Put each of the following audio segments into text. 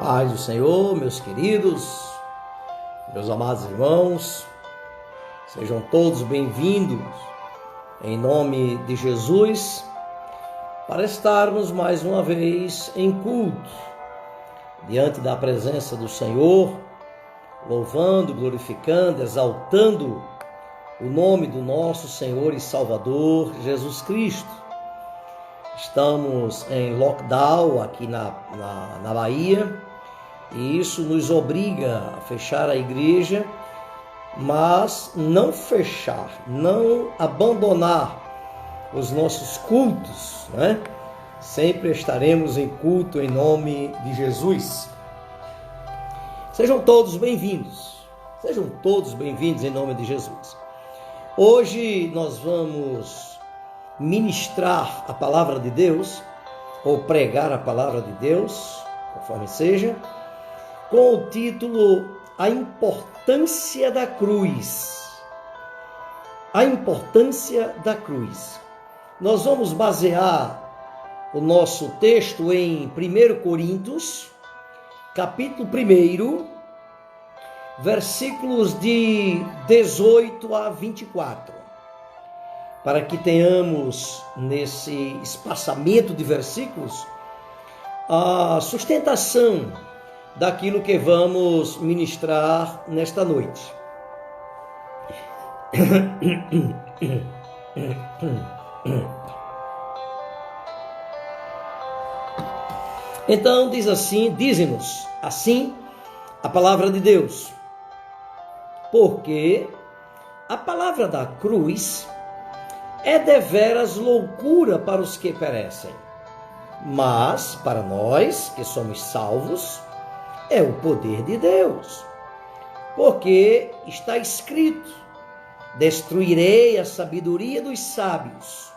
Paz do Senhor, meus queridos, meus amados irmãos, sejam todos bem-vindos em nome de Jesus para estarmos mais uma vez em culto, diante da presença do Senhor, louvando, glorificando, exaltando o nome do nosso Senhor e Salvador Jesus Cristo. Estamos em lockdown aqui na Bahia e isso nos obriga a fechar a igreja, mas não fechar, não abandonar os nossos cultos, né? Sempre estaremos em culto em nome de Jesus. Sejam todos bem-vindos em nome de Jesus. Hoje nós vamos ministrar a palavra de Deus, ou pregar a palavra de Deus, conforme seja, com o título A Importância da Cruz. A importância da cruz. Nós vamos basear o nosso texto em 1 Coríntios, capítulo 1, versículos de 18 a 24. Para que tenhamos nesse espaçamento de versículos a sustentação daquilo que vamos ministrar nesta noite. Então diz-nos assim a palavra de Deus. Porque a palavra da cruz é deveras loucura para os que perecem, mas para nós que somos salvos, é o poder de Deus. Porque está escrito: destruirei a sabedoria dos sábios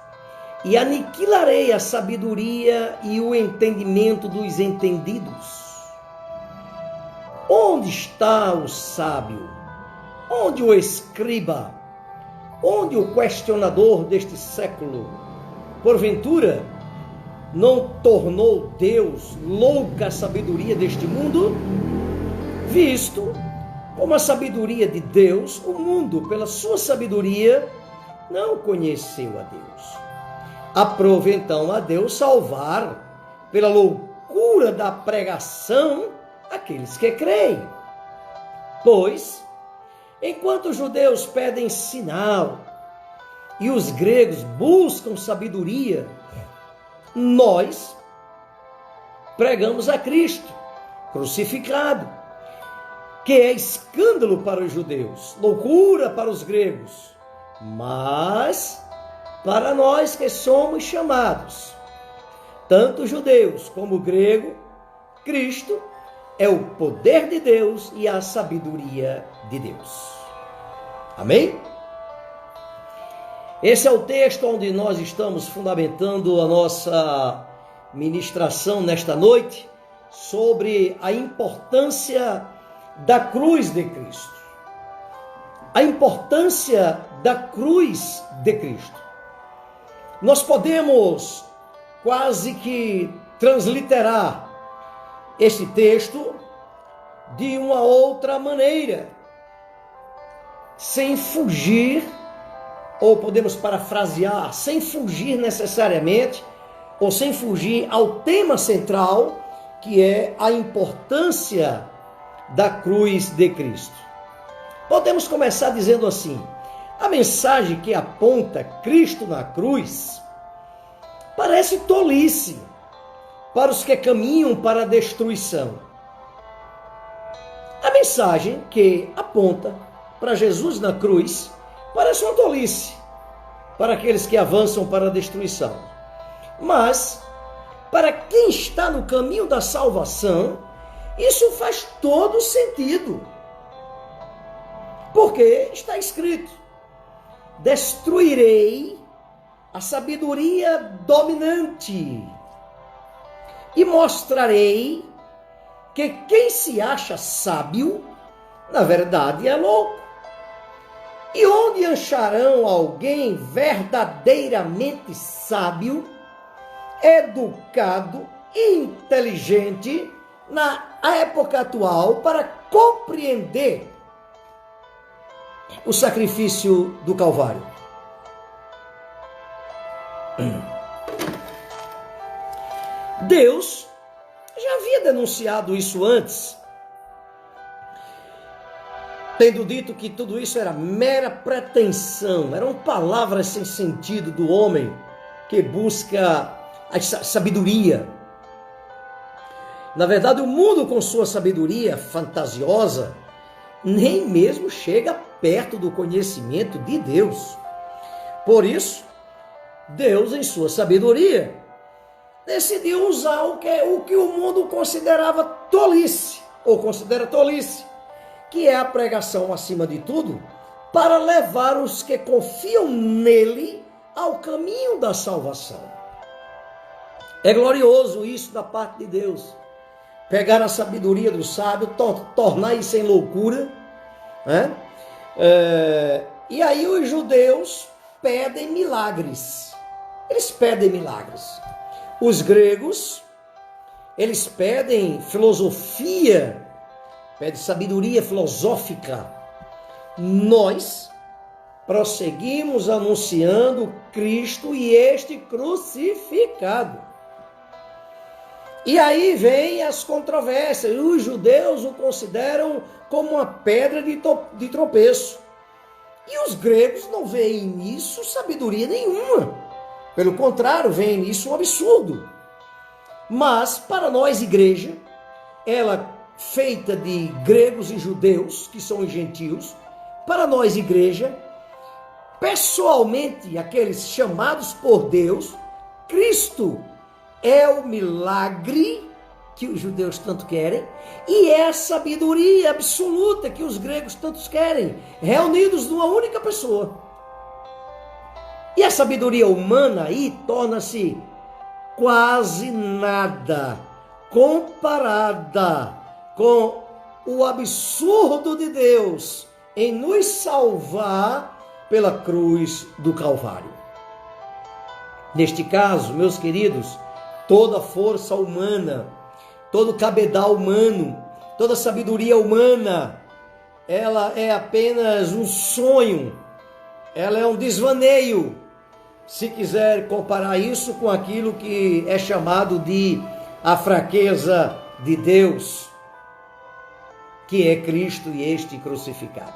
e aniquilarei a sabedoria e o entendimento dos entendidos. Onde está o sábio? Onde o escriba? Onde o questionador deste século? Porventura, não tornou Deus louca a sabedoria deste mundo? Visto como a sabedoria de Deus, o mundo, pela sua sabedoria, não conheceu a Deus. Aprove então a Deus salvar, pela loucura da pregação, aqueles que creem. Pois, enquanto os judeus pedem sinal e os gregos buscam sabedoria, nós pregamos a Cristo crucificado, que é escândalo para os judeus, loucura para os gregos, mas para nós que somos chamados, tanto judeus como grego, Cristo é o poder de Deus e a sabedoria de Deus. Amém? Esse é o texto onde nós estamos fundamentando a nossa ministração nesta noite sobre a importância da cruz de Cristo. A importância da cruz de Cristo. Nós podemos quase que transliterar este texto de uma outra maneira, sem fugir, ou podemos parafrasear, sem fugir necessariamente, ou sem fugir ao tema central, que é a importância da cruz de Cristo. Podemos começar dizendo assim: a mensagem que aponta Cristo na cruz parece tolice para os que caminham para a destruição. A mensagem que aponta para Jesus na cruz parece uma tolice para aqueles que avançam para a destruição. Mas, para quem está no caminho da salvação, isso faz todo sentido. Porque está escrito: destruirei a sabedoria dominante e mostrarei que quem se acha sábio, na verdade é louco. E onde acharão alguém verdadeiramente sábio, educado, inteligente, na época atual para compreender o sacrifício do Calvário. Deus já havia denunciado isso antes, tendo dito que tudo isso era mera pretensão, eram palavras sem sentido do homem que busca a sabedoria. Na verdade, o mundo com sua sabedoria fantasiosa nem mesmo chega perto do conhecimento de Deus. Por isso, Deus, em sua sabedoria, decidiu usar o que o mundo considerava tolice, ou considera tolice, que é a pregação acima de tudo, para levar os que confiam nele ao caminho da salvação. É glorioso isso da parte de Deus. Pegar a sabedoria do sábio, tornar isso em loucura, né? E aí os judeus pedem milagres. Eles pedem milagres. Os gregos, eles pedem filosofia, pedem sabedoria filosófica. Nós prosseguimos anunciando Cristo e este crucificado. E aí vem as controvérsias. Os judeus o consideram como uma pedra de tropeço. E os gregos não veem nisso sabedoria nenhuma. Pelo contrário, veem nisso um absurdo. Mas, para nós, igreja, ela feita de gregos e judeus, que são os gentios, para nós, igreja, pessoalmente, aqueles chamados por Deus, Cristo é o milagre que os judeus tanto querem e é a sabedoria absoluta que os gregos tantos querem, reunidos numa única pessoa. E a sabedoria humana aí torna-se quase nada comparada com o absurdo de Deus em nos salvar pela cruz do Calvário. Neste caso, meus queridos, toda força humana, todo cabedal humano, toda sabedoria humana, ela é apenas um sonho, ela é um desvaneio, se quiser comparar isso com aquilo que é chamado de a fraqueza de Deus, que é Cristo e este crucificado.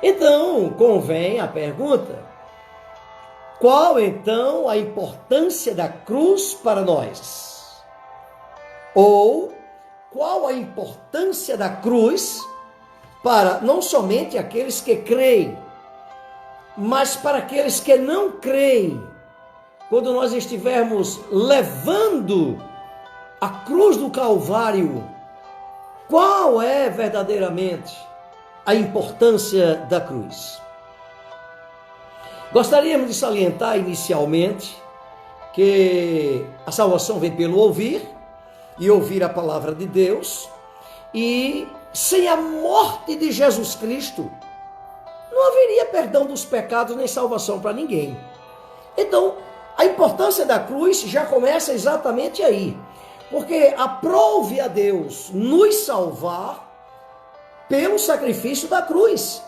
Então, convém a pergunta: qual então a importância da cruz para nós? Ou qual a importância da cruz para não somente aqueles que creem, mas para aqueles que não creem? Quando nós estivermos levando a cruz do Calvário, qual é verdadeiramente a importância da cruz? Gostaríamos de salientar inicialmente que a salvação vem pelo ouvir, e ouvir a palavra de Deus, e sem a morte de Jesus Cristo, não haveria perdão dos pecados nem salvação para ninguém. Então, a importância da cruz já começa exatamente aí, porque aprove a Deus nos salvar pelo sacrifício da cruz.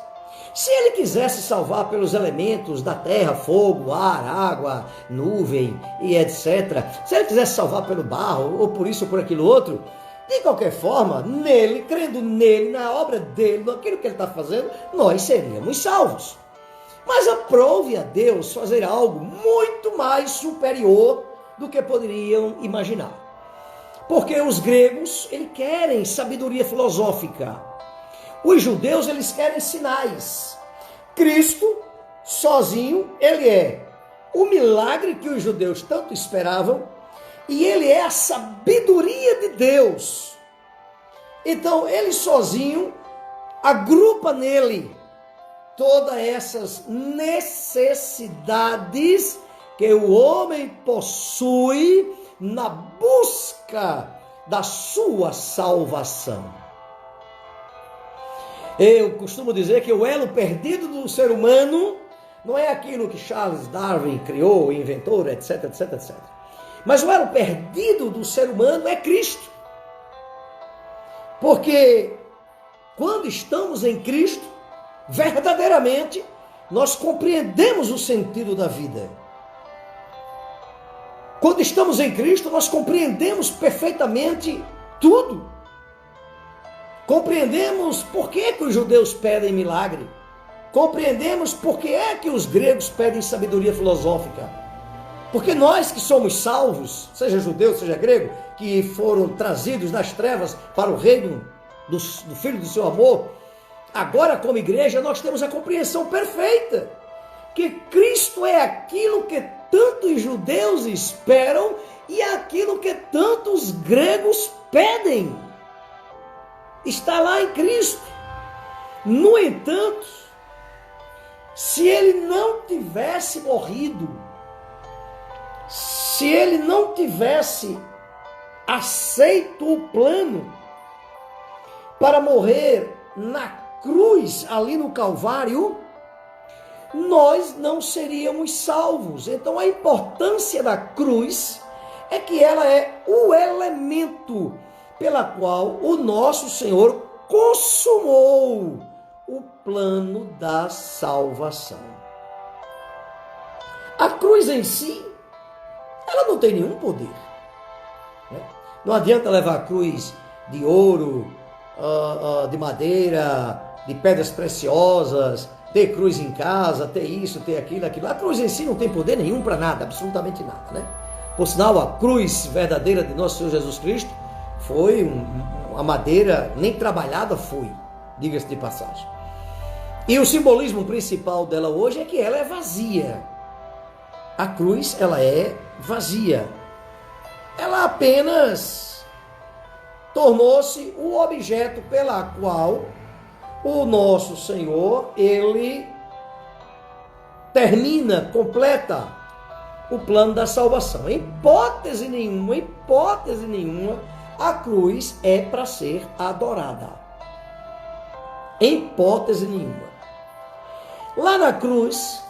Se ele quisesse salvar pelos elementos da terra, fogo, ar, água, nuvem e etc., se ele quisesse salvar pelo barro, ou por isso ou por aquilo outro, de qualquer forma, nele, crendo nele, na obra dele, naquilo que ele está fazendo, nós seríamos salvos. Mas aprove a Deus fazer algo muito mais superior do que poderiam imaginar. Porque os gregos, eles querem sabedoria filosófica. Os judeus, eles querem sinais. Cristo, sozinho, ele é o milagre que os judeus tanto esperavam, e ele é a sabedoria de Deus. Então, ele sozinho agrupa nele todas essas necessidades que o homem possui na busca da sua salvação. Eu costumo dizer que o elo perdido do ser humano não é aquilo que Charles Darwin criou, inventou, etc, etc, etc. Mas o elo perdido do ser humano é Cristo. Porque quando estamos em Cristo, verdadeiramente, nós compreendemos o sentido da vida. Quando estamos em Cristo, nós compreendemos perfeitamente tudo. Compreendemos por que os judeus pedem milagre. Compreendemos por que é que os gregos pedem sabedoria filosófica. Porque nós que somos salvos, seja judeu, seja grego, que foram trazidos das trevas para o reino do Filho do seu amor, agora como igreja nós temos a compreensão perfeita que Cristo é aquilo que tantos judeus esperam e aquilo que tantos gregos pedem. Está lá em Cristo. No entanto, se ele não tivesse morrido, se ele não tivesse aceito o plano para morrer na cruz ali no Calvário, nós não seríamos salvos. Então a importância da cruz é que ela é o elemento pela qual o nosso Senhor consumou o plano da salvação. A cruz em si, ela não tem nenhum poder. Não adianta levar a cruz de ouro, de madeira, de pedras preciosas, ter cruz em casa, ter isso, ter aquilo. A cruz em si não tem poder nenhum para nada, absolutamente nada, né? Por sinal, a cruz verdadeira de nosso Senhor Jesus Cristo foi uma madeira nem trabalhada foi, diga-se de passagem. E o simbolismo principal dela hoje é que ela é vazia. A cruz, ela é vazia. Ela apenas tornou-se o objeto pela qual o nosso Senhor, ele termina, completa o plano da salvação. Em hipótese nenhuma, a cruz é para ser adorada. Em hipótese nenhuma. Lá na cruz,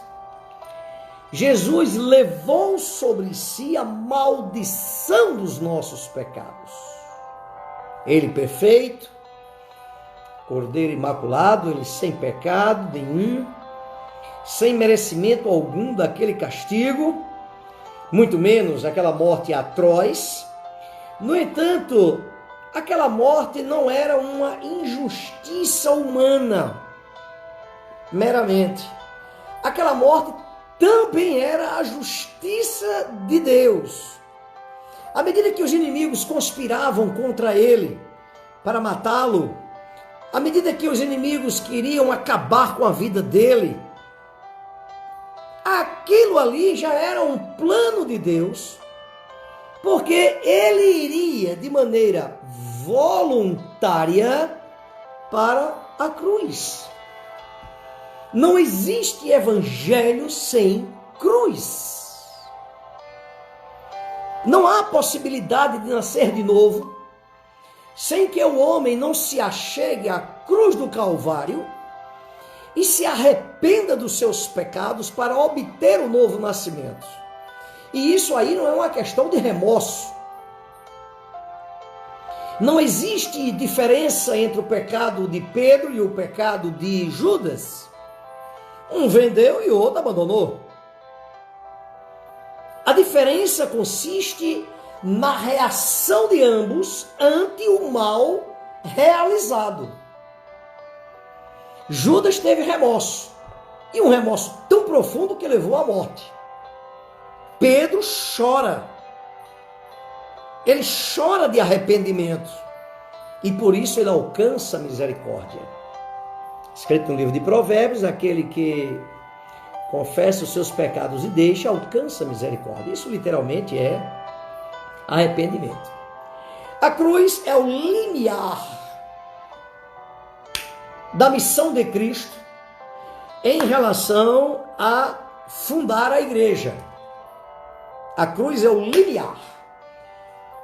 Jesus levou sobre si a maldição dos nossos pecados. Ele perfeito, Cordeiro imaculado, ele sem pecado nenhum, sem merecimento algum daquele castigo, muito menos aquela morte atroz. No entanto, aquela morte não era uma injustiça humana, meramente. Aquela morte também era a justiça de Deus. À medida que os inimigos conspiravam contra ele para matá-lo, à medida que os inimigos queriam acabar com a vida dele, aquilo ali já era um plano de Deus, porque ele iria de maneira voluntária para a cruz. Não existe evangelho sem cruz. Não há possibilidade de nascer de novo sem que o homem não se achegue à cruz do Calvário e se arrependa dos seus pecados para obter o novo nascimento. E isso aí não é uma questão de remorso. Não existe diferença entre o pecado de Pedro e o pecado de Judas. Um vendeu e o outro abandonou. A diferença consiste na reação de ambos ante o mal realizado. Judas teve remorso, e um remorso tão profundo que levou à morte. Pedro chora. Ele chora de arrependimento, e por isso ele alcança a misericórdia. Escrito no livro de Provérbios, aquele que confessa os seus pecados e deixa, alcança a misericórdia. Isso literalmente é arrependimento. A cruz é o limiar da missão de Cristo em relação a fundar a igreja. A cruz é o limiar.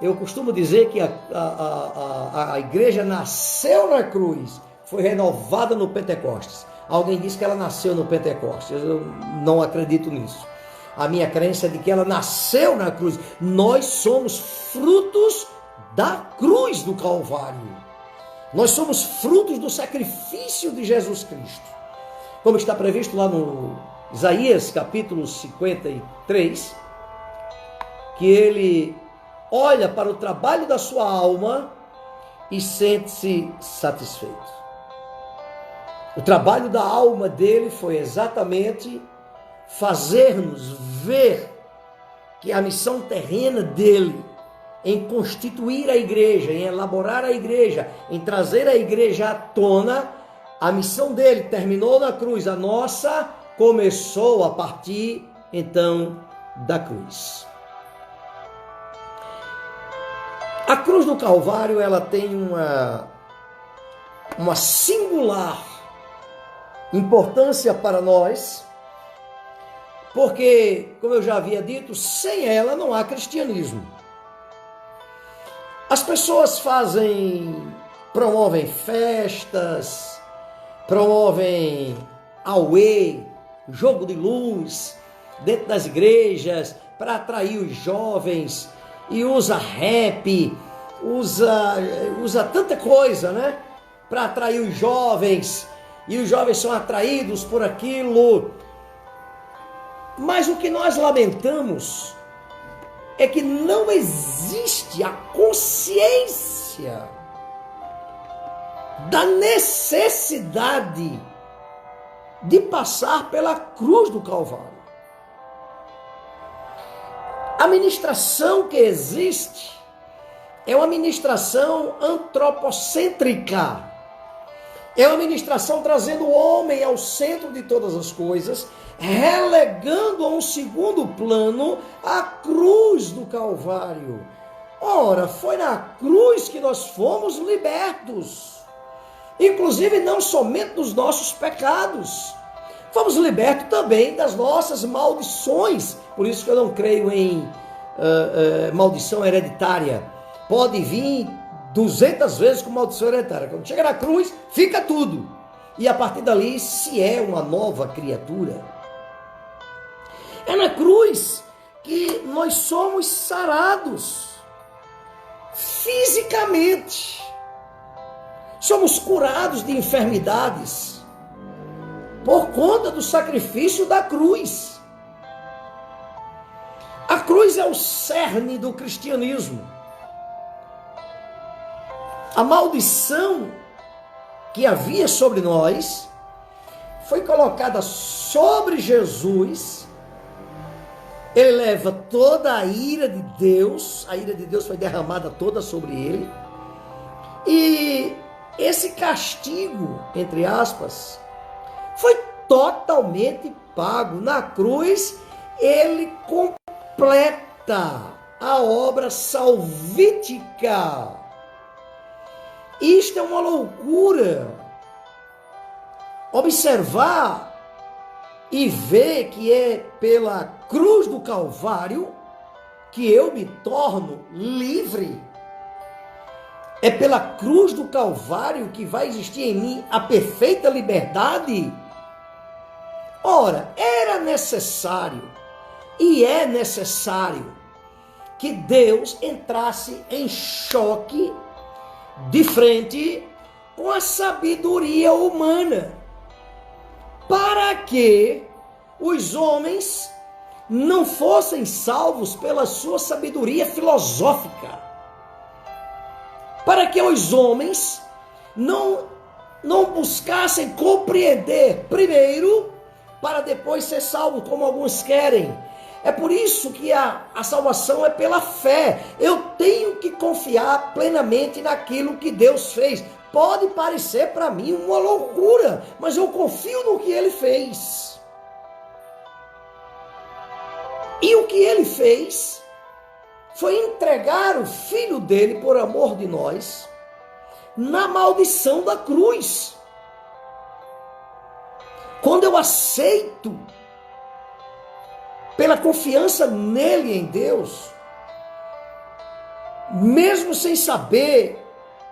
Eu costumo dizer que a igreja nasceu na cruz, foi renovada no Pentecostes. Alguém disse que ela nasceu no Pentecostes. Eu não acredito nisso. A minha crença é de que ela nasceu na cruz. Nós somos frutos da cruz do Calvário. Nós somos frutos do sacrifício de Jesus Cristo. Como está previsto lá no Isaías capítulo 53, que ele olha para o trabalho da sua alma e sente-se satisfeito. O trabalho da alma dele foi exatamente fazer-nos ver que a missão terrena dele em constituir a igreja, em elaborar a igreja, em trazer a igreja à tona, a missão dele terminou na cruz, a nossa começou a partir então da cruz. A cruz do Calvário, ela tem uma singular importância para nós, porque, como eu já havia dito, sem ela não há cristianismo. As pessoas promovem festas, promovem auê, jogo de luz dentro das igrejas para atrair os jovens, e usa rap, usa tanta coisa, né? Para atrair os jovens, e os jovens são atraídos por aquilo. Mas o que nós lamentamos é que não existe a consciência da necessidade de passar pela cruz do Calvário. A ministração que existe é uma ministração antropocêntrica. É uma ministração trazendo o homem ao centro de todas as coisas, relegando a um segundo plano a cruz do Calvário. Ora, foi na cruz que nós fomos libertos. Inclusive não somente dos nossos pecados. Fomos libertos também das nossas maldições. Por isso que eu não creio em maldição hereditária. Pode vir 200 vezes com maldição hereditária. Quando chega na cruz, fica tudo. E a partir dali se é uma nova criatura. É na cruz que nós somos sarados fisicamente. Somos curados de enfermidades por conta do sacrifício da cruz. A cruz é o cerne do cristianismo. A maldição que havia sobre nós foi colocada sobre Jesus. Ele leva toda a ira de Deus foi derramada toda sobre ele. E esse castigo, entre aspas, foi totalmente pago. Na cruz, ele completa a obra salvífica. Isto é uma loucura. Observar e ver que é pela cruz do Calvário que eu me torno livre. É pela cruz do Calvário que vai existir em mim a perfeita liberdade. Ora, era necessário e é necessário que Deus entrasse em choque de frente com a sabedoria humana, para que os homens não fossem salvos pela sua sabedoria filosófica, para que os homens não buscassem compreender primeiro, para depois ser salvos, como alguns querem. É por isso que a salvação é pela fé. Eu tenho que confiar plenamente naquilo que Deus fez. Pode parecer para mim uma loucura, mas eu confio no que Ele fez. E o que Ele fez foi entregar o Filho dele por amor de nós na maldição da cruz. Quando eu aceito pela confiança nele, em Deus, mesmo sem saber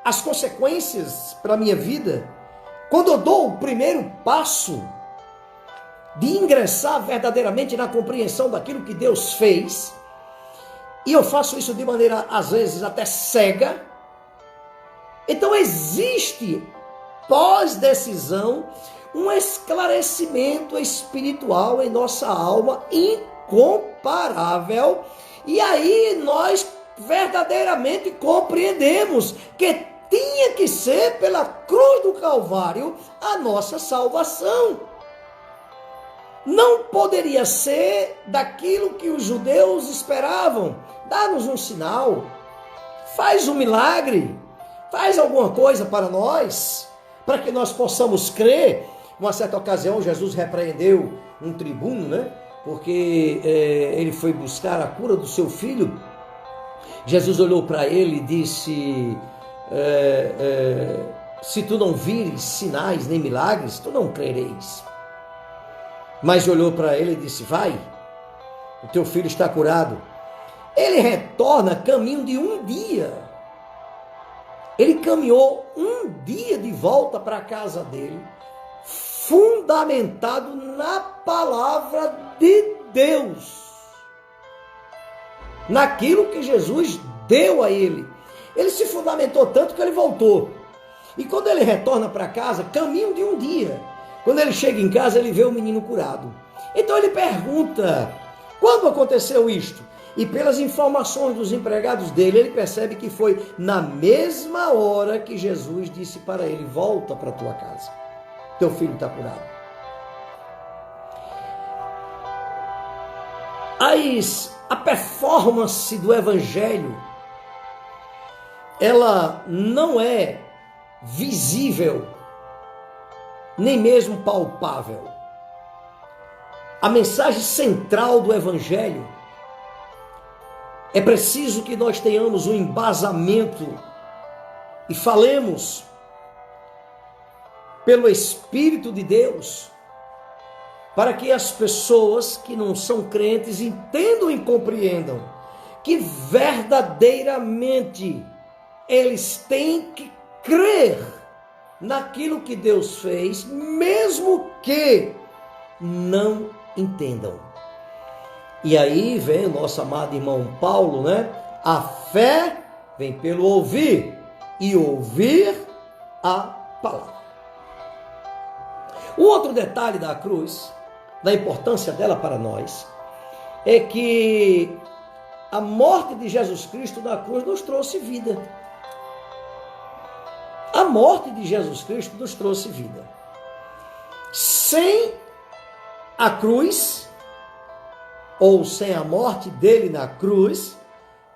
as consequências para a minha vida, quando eu dou o primeiro passo de ingressar verdadeiramente na compreensão daquilo que Deus fez, e eu faço isso de maneira, às vezes, até cega, Então existe, pós-decisão, um esclarecimento espiritual em nossa alma incomparável. E aí nós verdadeiramente compreendemos que tinha que ser pela cruz do Calvário a nossa salvação. Não poderia ser daquilo que os judeus esperavam. Dá-nos um sinal, faz um milagre, faz alguma coisa para nós, para que nós possamos crer. Uma certa ocasião, Jesus repreendeu um tribuno, né? Porque ele foi buscar a cura do seu filho. Jesus olhou para ele e disse: se tu não vires sinais nem milagres, tu não crereis. Mas olhou para ele e disse: vai, o teu filho está curado. Ele retorna caminho de um dia. Ele caminhou um dia de volta para a casa dele, fundamentado na palavra de Deus, naquilo que Jesus deu a ele. Ele se fundamentou tanto que ele voltou. E quando ele retorna para casa, caminho de um dia, quando ele chega em casa, ele vê o menino curado. Então ele pergunta: quando aconteceu isto? E pelas informações dos empregados dele, ele percebe que foi na mesma hora que Jesus disse para ele: volta para a tua casa, teu filho está curado. A performance do evangelho, ela não é visível, nem mesmo palpável. A mensagem central do evangelho, é preciso que nós tenhamos um embasamento e falemos pelo Espírito de Deus, para que as pessoas que não são crentes entendam e compreendam que verdadeiramente eles têm que crer naquilo que Deus fez, mesmo que não entendam. E aí vem o nosso amado irmão Paulo, né? A fé vem pelo ouvir, e ouvir a palavra. O outro detalhe da cruz, da importância dela para nós, é que a morte de Jesus Cristo na cruz nos trouxe vida. A morte de Jesus Cristo nos trouxe vida. Sem a cruz, ou sem a morte dele na cruz,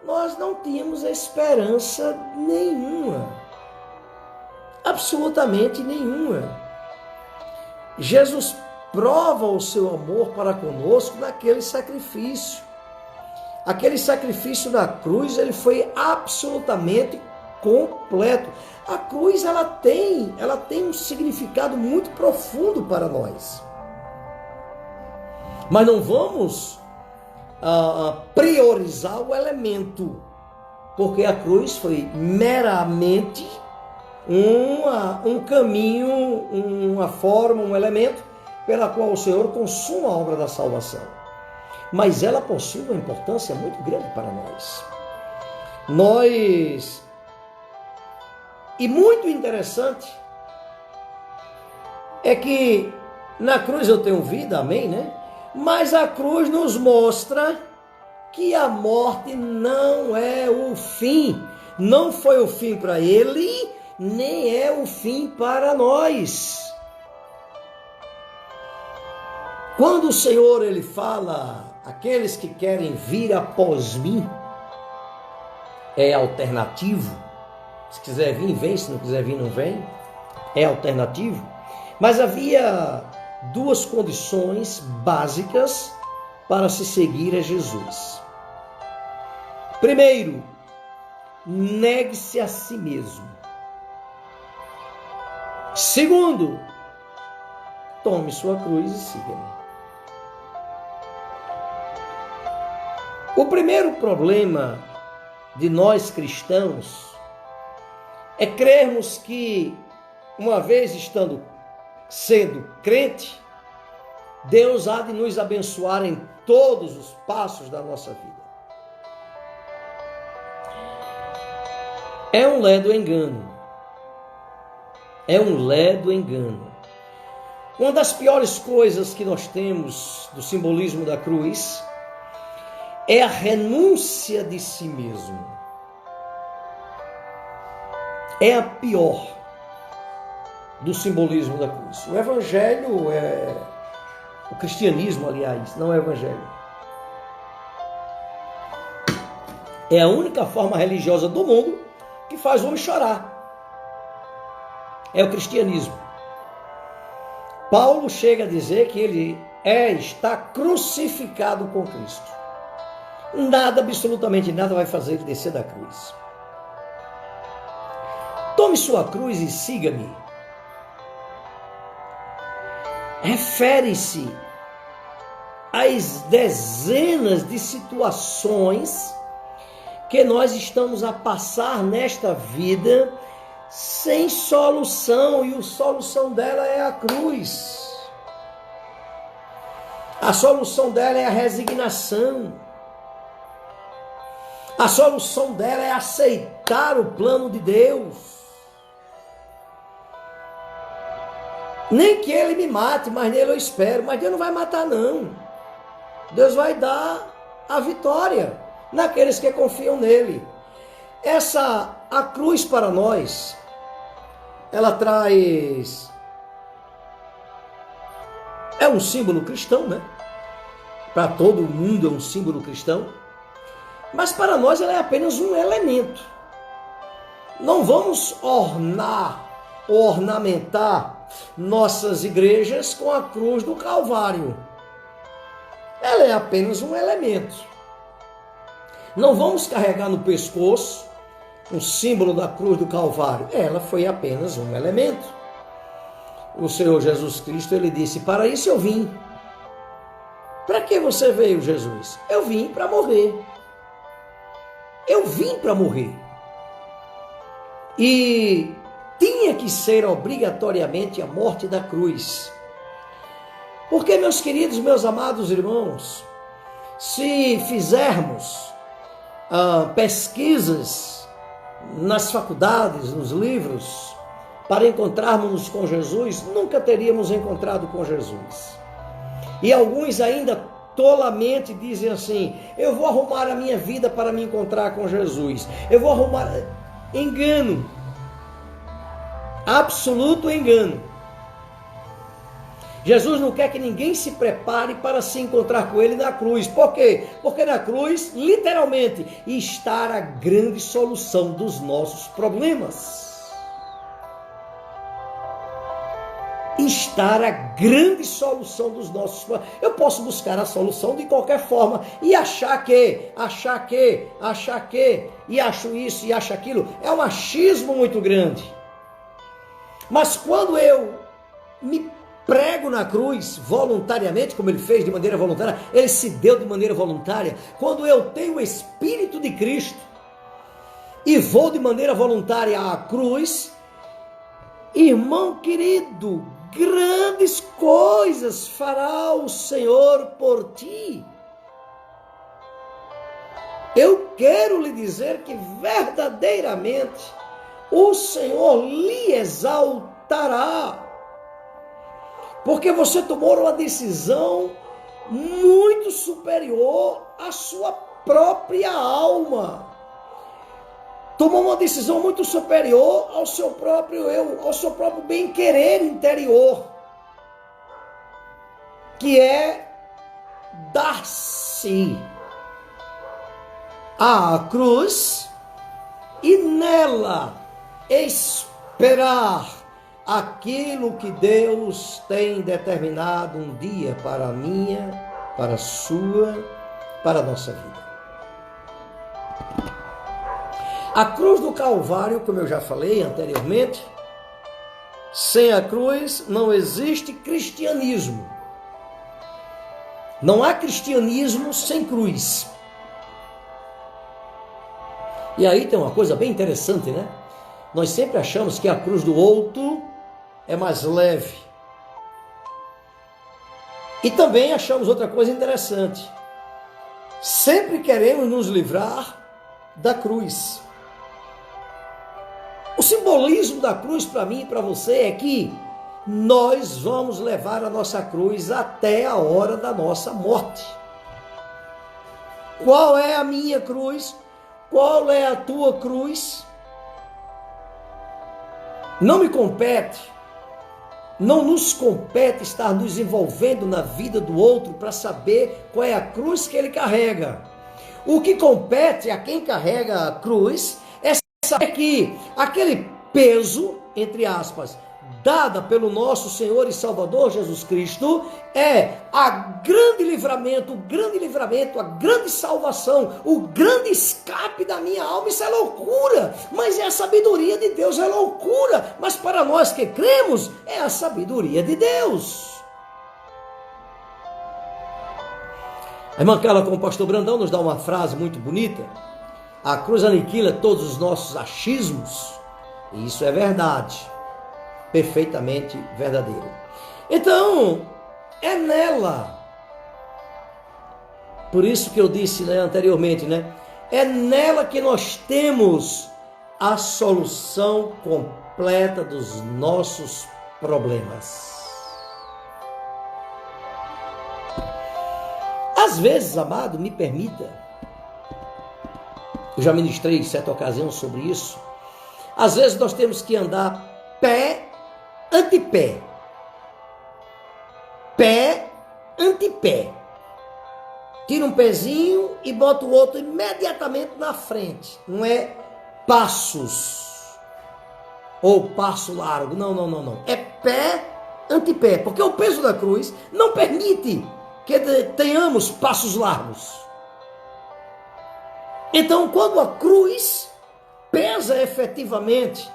nós não tínhamos esperança nenhuma. Absolutamente nenhuma. Jesus prova o seu amor para conosco naquele sacrifício. Aquele sacrifício na cruz, ele foi absolutamente completo. A cruz, ela tem um significado muito profundo para nós. Mas não vamos priorizar o elemento, porque a cruz foi meramente um caminho, uma forma, um elemento pela qual o Senhor consuma a obra da salvação. Mas ela possui uma importância muito grande para nós. E muito interessante é que na cruz eu tenho vida, amém, né? Mas a cruz nos mostra que a morte não é o fim. Não foi o fim para ele, nem é o fim para nós. Quando o Senhor ele fala: aqueles que querem vir após mim, é alternativo. Se quiser vir, vem. Se não quiser vir, não vem. É alternativo. Mas havia duas condições básicas para se seguir a Jesus. Primeiro, negue-se a si mesmo. Segundo, tome sua cruz e siga-me. O primeiro problema de nós cristãos é crermos que, uma vez sendo crente, Deus há de nos abençoar em todos os passos da nossa vida. É um ledo engano. é um ledo engano. Uma das piores coisas que nós temos do simbolismo da cruz é a renúncia de si mesmo. É a pior do simbolismo da cruz. O evangelho o cristianismo, aliás, não é o evangelho. É a única forma religiosa do mundo que faz o homem chorar. É o cristianismo. Paulo chega a dizer que ele está crucificado com Cristo. Nada, absolutamente nada vai fazer ele descer da cruz. Tome sua cruz e siga-me. Refere-se às dezenas de situações que nós estamos a passar nesta vida sem solução, e a solução dela é a cruz. A solução dela é a resignação. A solução dela é aceitar o plano de Deus. Nem que ele me mate, mas nele eu espero. Mas Deus não vai matar, não. Deus vai dar a vitória naqueles que confiam nele. A cruz para nós, ela traz... É um símbolo cristão, né? Para todo mundo é um símbolo cristão. Mas para nós ela é apenas um elemento. Não vamos ornamentar nossas igrejas com a cruz do Calvário. Ela é apenas um elemento. Não vamos carregar no pescoço um símbolo da cruz do Calvário. Ela foi apenas um elemento. O Senhor Jesus Cristo, ele disse: para isso eu vim. Para que você veio, Jesus? Eu vim para morrer. Eu vim para morrer. E tinha que ser obrigatoriamente a morte da cruz. Porque, meus queridos, meus amados irmãos, se fizermos pesquisas nas faculdades, nos livros, para encontrarmos com Jesus, nunca teríamos encontrado com Jesus. E alguns ainda tolamente dizem assim: eu vou arrumar a minha vida para me encontrar com Jesus. Eu vou arrumar... Engano. Absoluto engano. Jesus não quer que ninguém se prepare para se encontrar com ele na cruz. Por quê? Porque na cruz, literalmente, está a grande solução dos nossos problemas. Estar a grande solução dos nossos problemas. Eu posso buscar a solução de qualquer forma e achar que, e acho isso e acho aquilo. É um achismo muito grande. Mas quando eu me prego na cruz voluntariamente, como ele fez de maneira voluntária, ele se deu de maneira voluntária. Quando eu tenho o Espírito de Cristo e vou de maneira voluntária à cruz, irmão querido, grandes coisas fará o Senhor por ti. Eu quero lhe dizer que verdadeiramente o Senhor lhe exaltará, porque você tomou uma decisão muito superior à sua própria alma. Tomou uma decisão muito superior ao seu próprio eu, ao seu próprio bem-querer interior, que é dar-se à cruz e nela esperar aquilo que Deus tem determinado um dia para a minha, para a sua, para a nossa vida. A cruz do Calvário, como eu já falei anteriormente, sem a cruz não existe cristianismo. Não há cristianismo sem cruz. E aí tem uma coisa bem interessante, né? Nós sempre achamos que a cruz do outro é mais leve. E também achamos outra coisa interessante. Sempre queremos nos livrar da cruz. O simbolismo da cruz para mim e para você é que nós vamos levar a nossa cruz até a hora da nossa morte. Qual é a minha cruz? Qual é a tua cruz? Não me compete, não nos compete estar nos envolvendo na vida do outro para saber qual é a cruz que ele carrega. O que compete a quem carrega a cruz é saber que aquele peso, entre aspas, dada pelo nosso Senhor e Salvador Jesus Cristo, é a grande livramento, a grande salvação, o grande escape da minha alma. Isso é loucura, mas é a sabedoria de Deus. É loucura, mas para nós que cremos, é a sabedoria de Deus. A irmã Carla, com o pastor Brandão, nos dá uma frase muito bonita: a cruz aniquila todos os nossos achismos, e isso é verdade, perfeitamente verdadeiro. Então, é nela, por isso que eu disse, anteriormente, é nela que nós temos a solução completa dos nossos problemas. Às vezes, amado, me permita, eu já ministrei em certa ocasião sobre isso, às vezes nós temos que andar pé ante pé, pé ante pé. Tira um pezinho e bota o outro imediatamente na frente. Não é passos ou passo largo, não. É pé ante pé, porque o peso da cruz não permite que tenhamos passos largos. Então, quando a cruz pesa efetivamente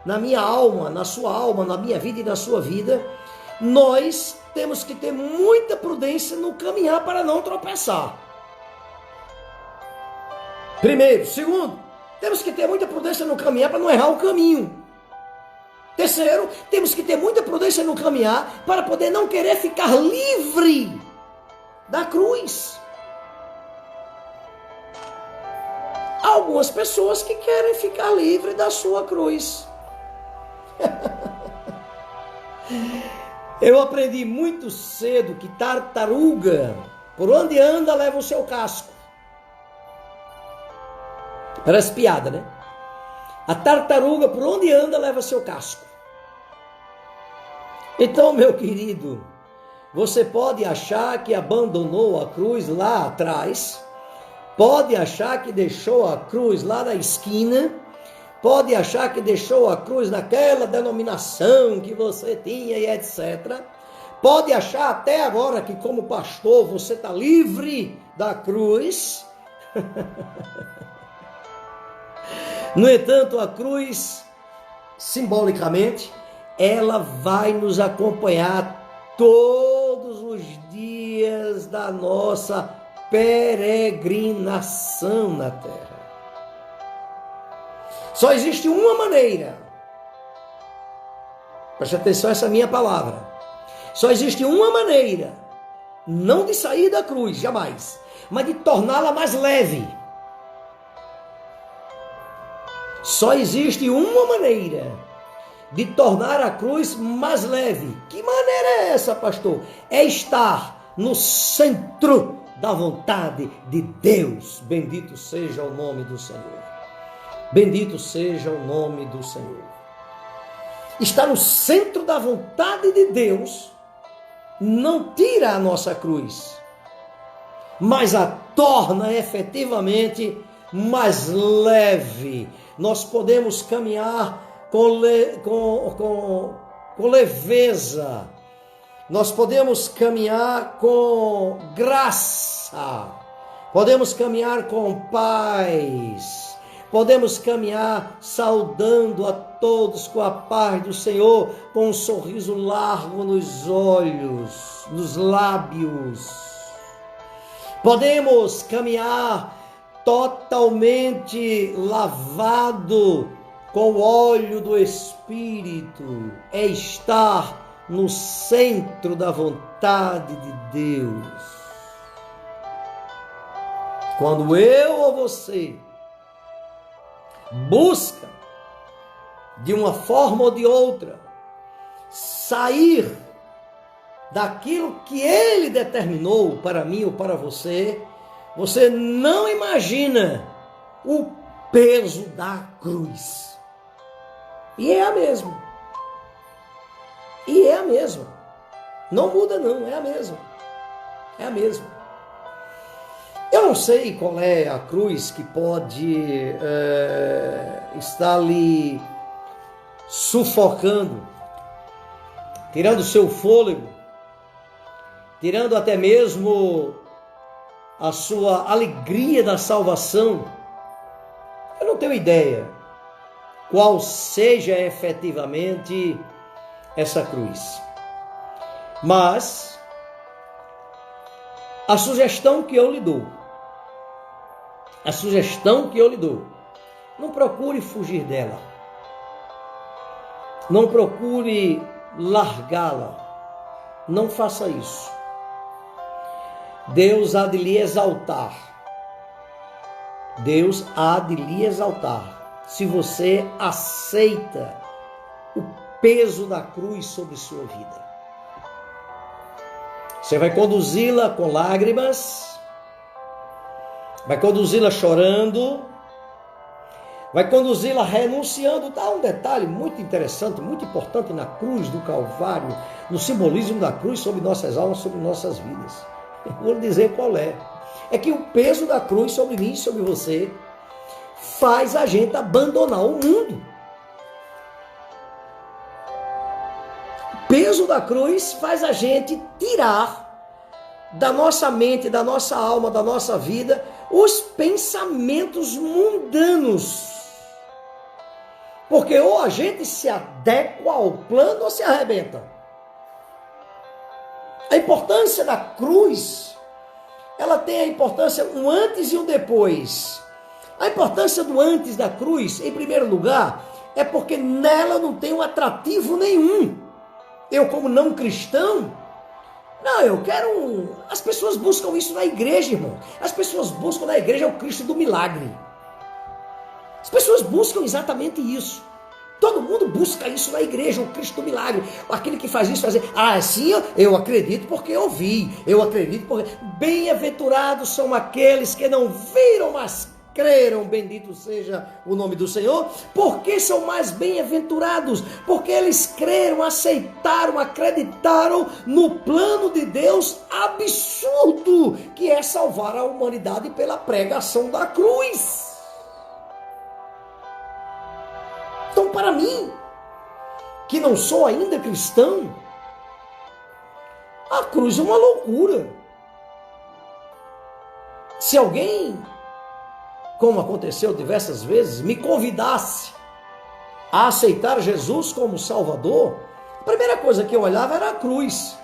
na minha alma, na sua alma, na minha vida e na sua vida, nós temos que ter muita prudência no caminhar para não tropeçar. Primeiro. Segundo, temos que ter muita prudência no caminhar para não errar o caminho. Terceiro, temos que ter muita prudência no caminhar para poder não querer ficar livre da cruz. Há algumas pessoas que querem ficar livre da sua cruz. Eu aprendi muito cedo que tartaruga, por onde anda, leva o seu casco. Parece piada, né? A tartaruga, por onde anda, leva seu casco. Então, meu querido, você pode achar que abandonou a cruz lá atrás, pode achar que deixou a cruz lá na esquina, pode achar que deixou a cruz naquela denominação que você tinha e etc. Pode achar até agora que como pastor você está livre da cruz. No entanto, a cruz, simbolicamente, ela vai nos acompanhar todos os dias da nossa peregrinação na terra. Só existe uma maneira, preste atenção a essa minha palavra, só existe uma maneira, não de sair da cruz, jamais, mas de torná-la mais leve. Só existe uma maneira de tornar a cruz mais leve. Que maneira é essa, pastor? É estar no centro da vontade de Deus. Bendito seja o nome do Senhor. Bendito seja o nome do Senhor. Estar no centro da vontade de Deus não tira a nossa cruz, mas a torna efetivamente mais leve. Nós podemos caminhar com leveza, nós podemos caminhar com graça, podemos caminhar com paz, podemos caminhar saudando a todos com a paz do Senhor, com um sorriso largo nos olhos, nos lábios. Podemos caminhar totalmente lavado com o óleo do Espírito, é estar no centro da vontade de Deus. Quando eu ou você busca de uma forma ou de outra, sair daquilo que Ele determinou para mim ou para você, você não imagina o peso da cruz. E é a mesma. E é a mesma. Não muda não, é a mesma. É a mesma. Eu não sei qual é a cruz que pode estar ali sufocando, tirando o seu fôlego, tirando até mesmo a sua alegria da salvação. Eu não tenho ideia qual seja efetivamente essa cruz. Mas a sugestão que eu lhe dou, não procure fugir dela. Não procure largá-la. Não faça isso. Deus há de lhe exaltar. Deus há de lhe exaltar. Se você aceita o peso da cruz sobre sua vida. Você vai conduzi-la com lágrimas, vai conduzi-la chorando, vai conduzi-la renunciando. Dá um detalhe muito interessante, muito importante na cruz do Calvário, no simbolismo da cruz sobre nossas almas, sobre nossas vidas. Eu vou lhe dizer qual é. É que o peso da cruz sobre mim e sobre você faz a gente abandonar o mundo. O peso da cruz faz a gente tirar da nossa mente, da nossa alma, da nossa vida, os pensamentos mundanos. Porque ou a gente se adequa ao plano ou se arrebenta. A importância da cruz, ela tem a importância um antes e um depois. A importância do antes da cruz, em primeiro lugar, é porque nela não tem um atrativo nenhum. Eu, como não cristão, eu quero... As pessoas buscam isso na igreja, irmão. As pessoas buscam na igreja o Cristo do milagre. As pessoas buscam exatamente isso. Todo mundo busca isso na igreja, o Cristo do milagre. Aquele que faz isso, fazer, sim, eu acredito porque eu vi. Eu acredito porque... Bem-aventurados são aqueles que não viram, mas creram, bendito seja o nome do Senhor. Por que são mais bem-aventurados? Porque eles creram, aceitaram, acreditaram no plano de Deus absurdo, que é salvar a humanidade pela pregação da cruz. Então, para mim, que não sou ainda cristão, a cruz é uma loucura. Se alguém, como aconteceu diversas vezes, me convidasse a aceitar Jesus como Salvador, a primeira coisa que eu olhava era a cruz.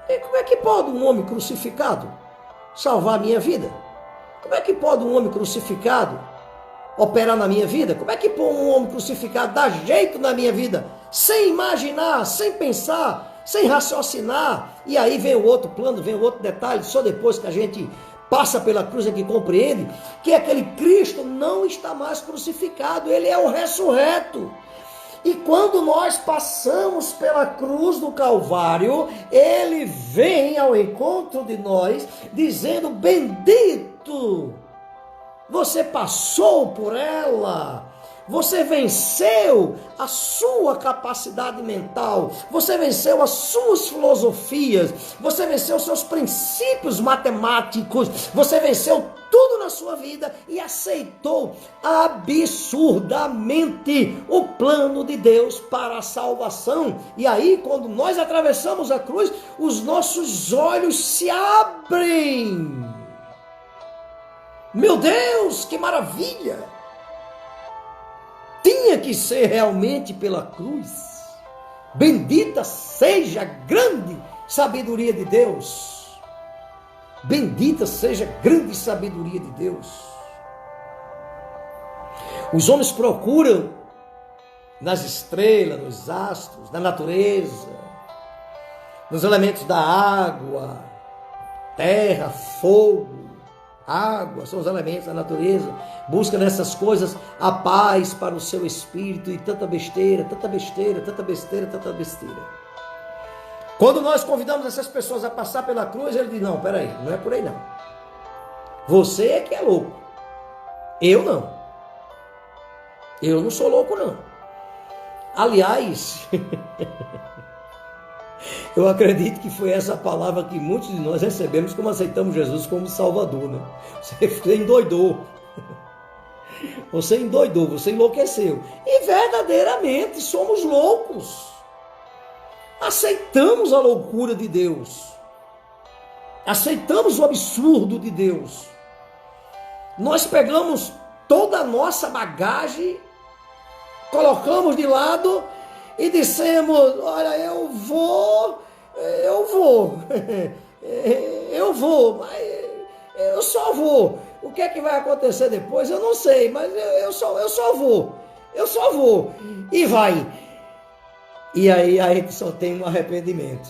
E como é que pode um homem crucificado salvar a minha vida? Como é que pode um homem crucificado operar na minha vida? Como é que um homem crucificado dá jeito na minha vida? Sem imaginar, sem pensar, sem raciocinar. E aí vem o outro plano, vem o outro detalhe, só depois que a gente passa pela cruz é que compreende que aquele Cristo não está mais crucificado, ele é o ressurreto. E quando nós passamos pela cruz do Calvário, ele vem ao encontro de nós, dizendo: bendito, você passou por ela, você venceu a sua capacidade mental, você venceu as suas filosofias, você venceu os seus princípios matemáticos, você venceu tudo na sua vida e aceitou absurdamente o plano de Deus para a salvação. E aí, quando nós atravessamos a cruz, os nossos olhos se abrem. Meu Deus, que maravilha! Tinha que ser realmente pela cruz. Bendita seja a grande sabedoria de Deus. Bendita seja a grande sabedoria de Deus. Os homens procuram nas estrelas, nos astros, na natureza, nos elementos da água, terra, fogo, água, são os elementos da natureza. Busca nessas coisas a paz para o seu espírito e tanta besteira, tanta besteira, tanta besteira, tanta besteira. Quando nós convidamos essas pessoas a passar pela cruz, ele diz, não, peraí, não é por aí não. Você é que é louco. Eu não. Eu não sou louco não. Aliás, eu acredito que foi essa palavra que muitos de nós recebemos como aceitamos Jesus como Salvador, né? Você endoidou. Você endoidou, você enlouqueceu. E verdadeiramente somos loucos. Aceitamos a loucura de Deus. Aceitamos o absurdo de Deus. Nós pegamos toda a nossa bagagem, colocamos de lado e dissemos, olha, eu vou, mas eu só vou. O que é que vai acontecer depois? Eu não sei, mas eu só vou. E vai. E aí a gente só tem um arrependimento.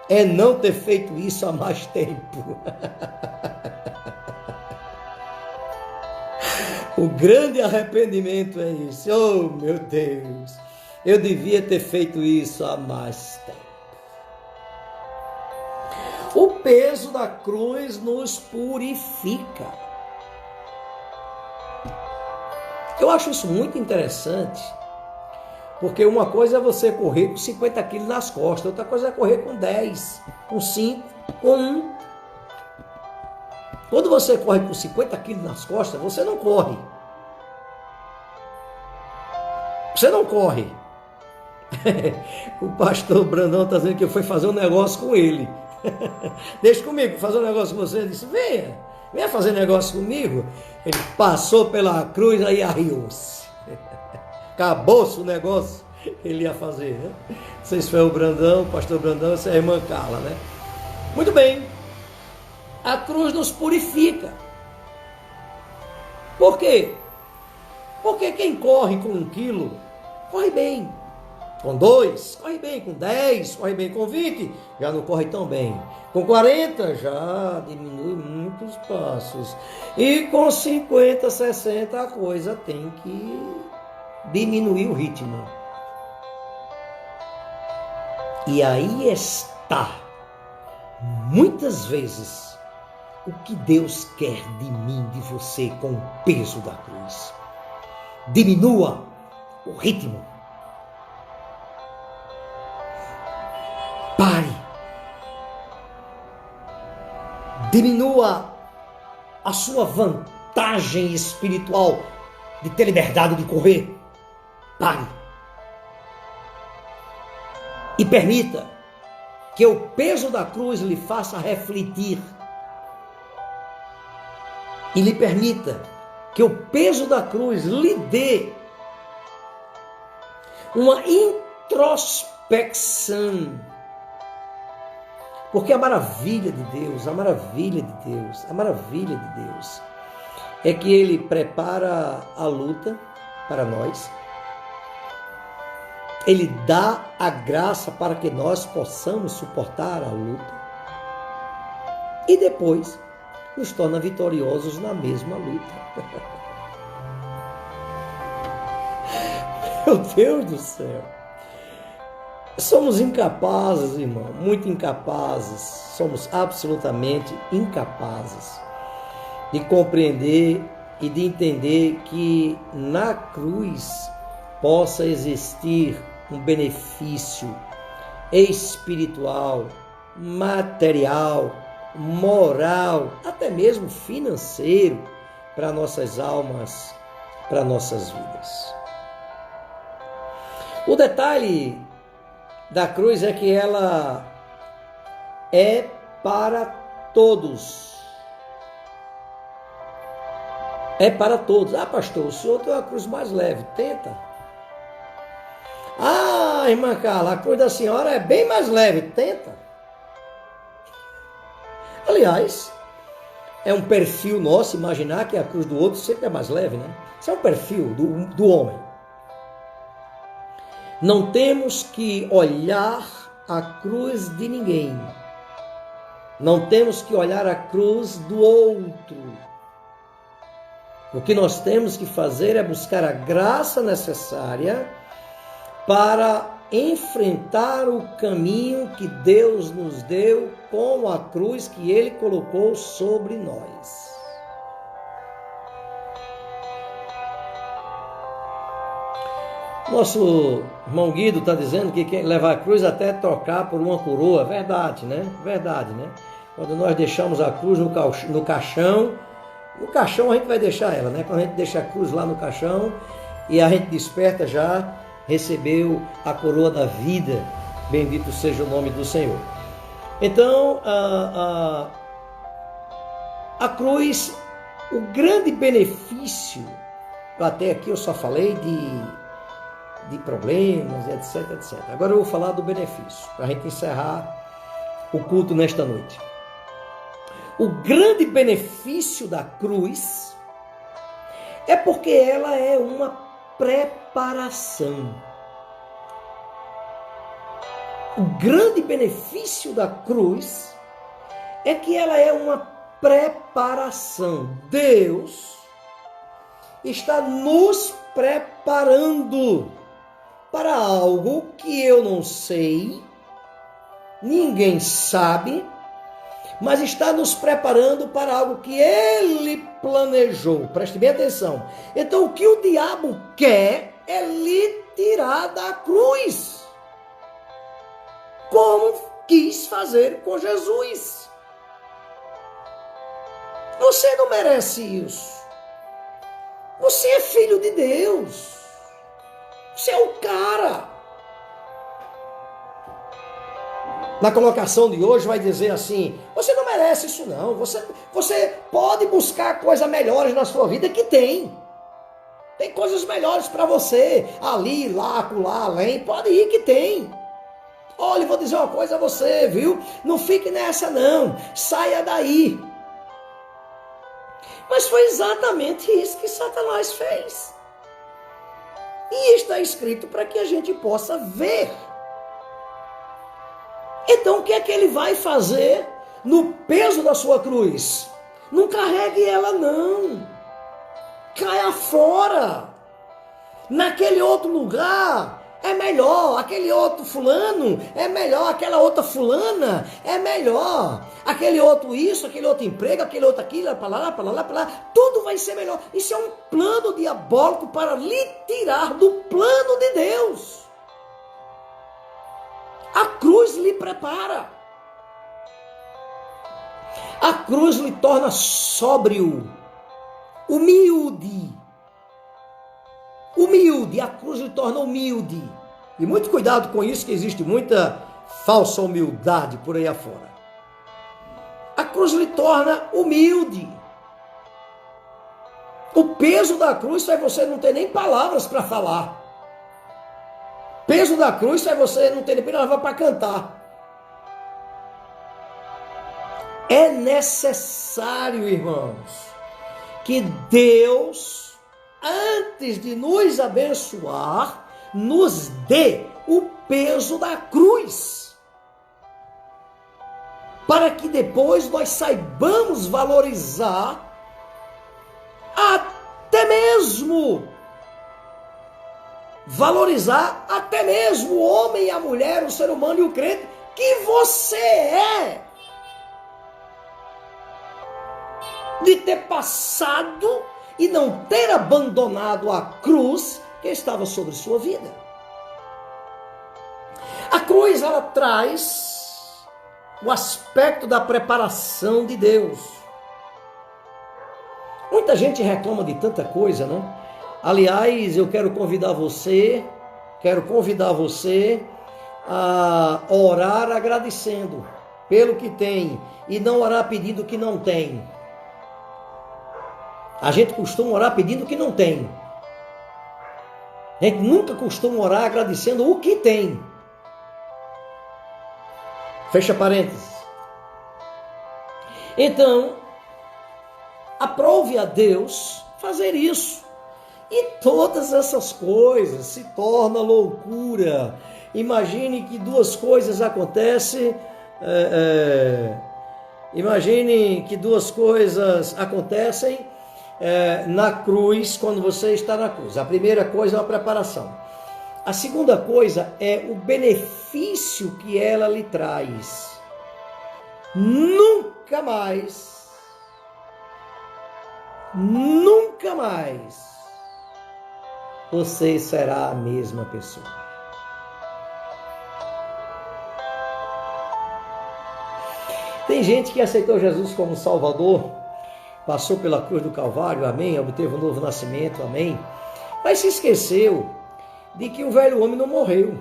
É não ter feito isso há mais tempo. O grande arrependimento é isso. Oh, meu Deus. Eu devia ter feito isso há mais tempo. O peso da cruz nos purifica. Eu acho isso muito interessante, porque uma coisa é você correr com 50 quilos nas costas, outra coisa é correr com 10, com 5, com 1. Quando você corre com 50 quilos nas costas, você não corre. Você não corre. O pastor Brandão está dizendo que eu fui fazer um negócio com ele. Deixa comigo, fazer um negócio com você. Ele disse, venha fazer negócio comigo. Ele passou pela cruz, aí arriou-se. Acabou-se o negócio que ele ia fazer, né? Não sei se foi o Brandão, o pastor Brandão, essa é a irmã Carla, né? Muito bem. A cruz nos purifica. Por quê? Porque quem corre com 1 quilo, corre bem. Com 2, corre bem. Com 10, corre bem. Com 20, já não corre tão bem. Com 40, já diminui muitos passos. E com 50, 60, a coisa tem que diminuir o ritmo. E aí está, muitas vezes, o que Deus quer de mim, de você, com o peso da cruz. Diminua o ritmo. Pare. Diminua a sua vantagem espiritual de ter liberdade de correr. Pare. E permita que o peso da cruz lhe faça refletir. E lhe permita que o peso da cruz lhe dê uma introspecção. Porque a maravilha de Deus é que Ele prepara a luta para nós. Ele dá a graça para que nós possamos suportar a luta. E depois nos torna vitoriosos na mesma luta. Meu Deus do céu! Somos incapazes, irmão, muito incapazes. Somos absolutamente incapazes de compreender e de entender que na cruz possa existir um benefício espiritual, material, moral, até mesmo financeiro para nossas almas, para nossas vidas. O detalhe da cruz é que ela é para todos. É para todos. Ah, pastor, o senhor tem uma cruz mais leve. Tenta. Ah, irmã Carla, a cruz da senhora é bem mais leve. Tenta. Aliás, é um perfil nosso imaginar que a cruz do outro sempre é mais leve, né? Isso é um perfil do homem. Não temos que olhar a cruz de ninguém Não temos que olhar a cruz do outro. O que nós temos que fazer é buscar a graça necessária para enfrentar o caminho que Deus nos deu com a cruz que Ele colocou sobre nós. Nosso irmão Guido está dizendo que quer levar a cruz até trocar por uma coroa. Verdade, né? Verdade, né? Quando nós deixamos a cruz no caixão a gente vai deixar ela, né? Quando a gente deixa a cruz lá no caixão e a gente desperta, já recebeu a coroa da vida. Bendito seja o nome do Senhor. Então, a cruz, o grande benefício, até aqui eu só falei de problemas, etc, etc. Agora eu vou falar do benefício, para a gente encerrar o culto nesta noite. O grande benefício da cruz é porque ela é uma preparação. O grande benefício da cruz é que ela é uma preparação. Deus está nos preparando para algo que eu não sei, ninguém sabe, mas está nos preparando para algo que Ele planejou. Preste bem atenção. Então, o que o diabo quer é lhe tirar da cruz, como quis fazer com Jesus. Você não merece isso. Você é filho de Deus. Você é o cara. Na colocação de hoje vai dizer assim: você não merece isso não. Você pode buscar coisas melhores na sua vida, que tem. Tem coisas melhores para você. Ali, lá, acolá, além. Pode ir que tem. Olha, vou dizer uma coisa a você, viu? Não fique nessa não. Saia daí. Mas foi exatamente isso que Satanás fez. E está escrito para que a gente possa ver. Então o que é que ele vai fazer no peso da sua cruz? Não carregue ela não. Caia fora. Naquele outro lugar é melhor. Aquele outro fulano é melhor. Aquela outra fulana é melhor. Aquele outro isso, aquele outro emprego, aquele outro aquilo, para lá, para lá, para lá. Tudo vai ser melhor. Isso é um plano diabólico para lhe tirar do plano de Deus. A cruz lhe prepara. A cruz lhe torna sóbrio, humilde. Humilde, a cruz lhe torna humilde. E muito cuidado com isso, que existe muita falsa humildade por aí afora. A cruz lhe torna humilde. O peso da cruz faz você não ter nem palavras para falar. O peso da cruz faz você não ter nem palavras para cantar. É necessário, irmãos, que Deus, antes de nos abençoar, nos dê o peso da cruz, para que depois nós saibamos valorizar até mesmo o homem e a mulher, o ser humano e o crente que você é, de ter passado e não ter abandonado a cruz que estava sobre sua vida. A cruz, ela traz o aspecto da preparação de Deus. Muita gente reclama de tanta coisa, né? Aliás, eu quero convidar você a orar agradecendo pelo que tem e não orar pedindo o que não tem. A gente costuma orar pedindo o que não tem. A gente nunca costuma orar agradecendo o que tem. Fecha parênteses. Então, aprove a Deus fazer isso. E todas essas coisas se tornam loucura. Imagine que duas coisas acontecem Imagine que duas coisas acontecem na cruz, quando você está na cruz. A primeira coisa é uma preparação. A segunda coisa é o benefício que ela lhe traz. Nunca mais você será a mesma pessoa. Tem gente que aceitou Jesus como Salvador, passou pela cruz do Calvário, amém, obteve um novo nascimento, amém, mas se esqueceu de que o velho homem não morreu.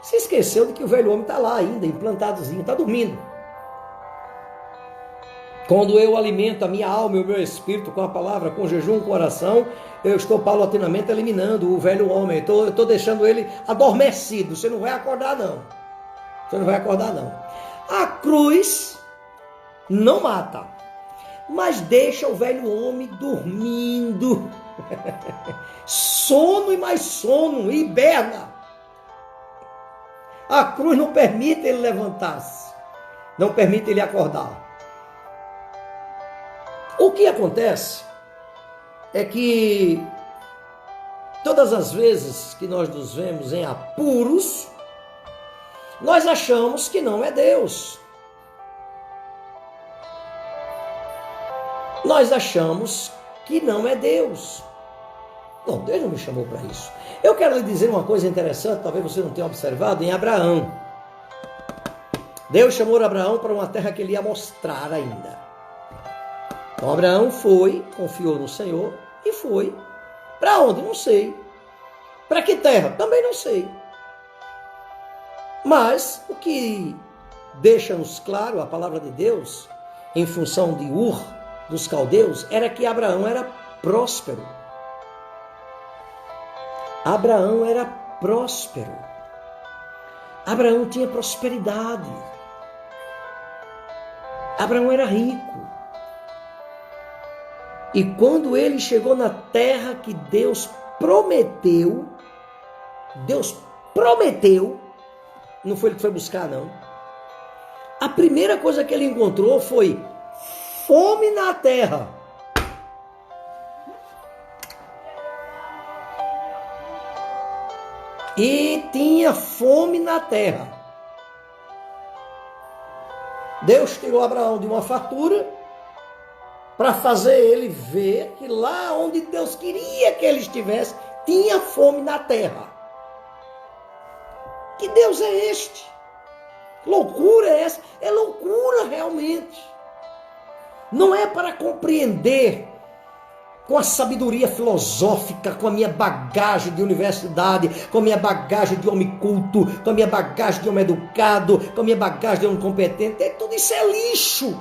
Se esqueceu de que o velho homem está lá ainda, implantadozinho, está dormindo. Quando eu alimento a minha alma e o meu espírito com a palavra, com jejum, com oração, eu estou paulatinamente eliminando o velho homem. Eu estou deixando ele adormecido. Você não vai acordar, não. Você não vai acordar, não. A cruz não mata, mas deixa o velho homem dormindo. Sono e mais sono, hiberna. A cruz não permite ele levantar-se, não permite ele acordar. O que acontece é que todas as vezes que nós nos vemos em apuros, nós achamos que não é Deus. Nós achamos que não é Deus. Não, Deus não me chamou para isso. Eu quero lhe dizer uma coisa interessante, talvez você não tenha observado, em Abraão. Deus chamou Abraão para uma terra que ele ia mostrar ainda. Então Abraão foi, confiou no Senhor e foi. Para onde? Não sei. Para que terra? Também não sei. Mas o que deixa-nos claro a palavra de Deus, em função de Ur, dos caldeus, era que Abraão era próspero. Abraão era próspero. Abraão tinha prosperidade. Abraão era rico. E quando ele chegou na terra que Deus prometeu, não foi ele que foi buscar, não. A primeira coisa que ele encontrou foi fome na terra. E tinha fome na terra. Deus tirou Abraão de uma fartura para fazer ele ver que lá onde Deus queria que ele estivesse, tinha fome na terra. Que Deus é este? Que loucura é essa? É loucura realmente. Não é para compreender com a sabedoria filosófica, com a minha bagagem de universidade, com a minha bagagem de homem culto, com a minha bagagem de homem educado, com a minha bagagem de homem competente. Tudo isso é lixo.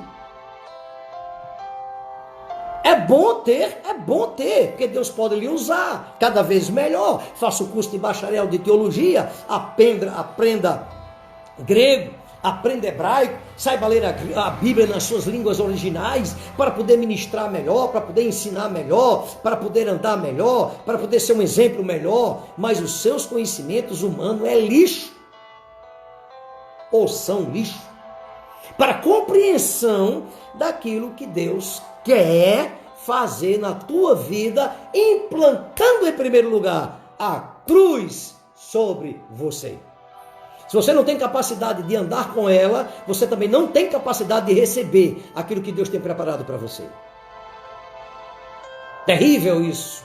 É bom ter, porque Deus pode lhe usar cada vez melhor. Faça o curso de bacharel de teologia, aprenda grego, aprenda hebraico, saiba ler a Bíblia nas suas línguas originais, para poder ministrar melhor, para poder ensinar melhor, para poder andar melhor, para poder ser um exemplo melhor. Mas os seus conhecimentos humanos é lixo, ou são lixo, para compreensão daquilo que Deus quer fazer na tua vida, implantando em primeiro lugar a cruz sobre você. Se você não tem capacidade de andar com ela, você também não tem capacidade de receber aquilo que Deus tem preparado para você. Terrível isso.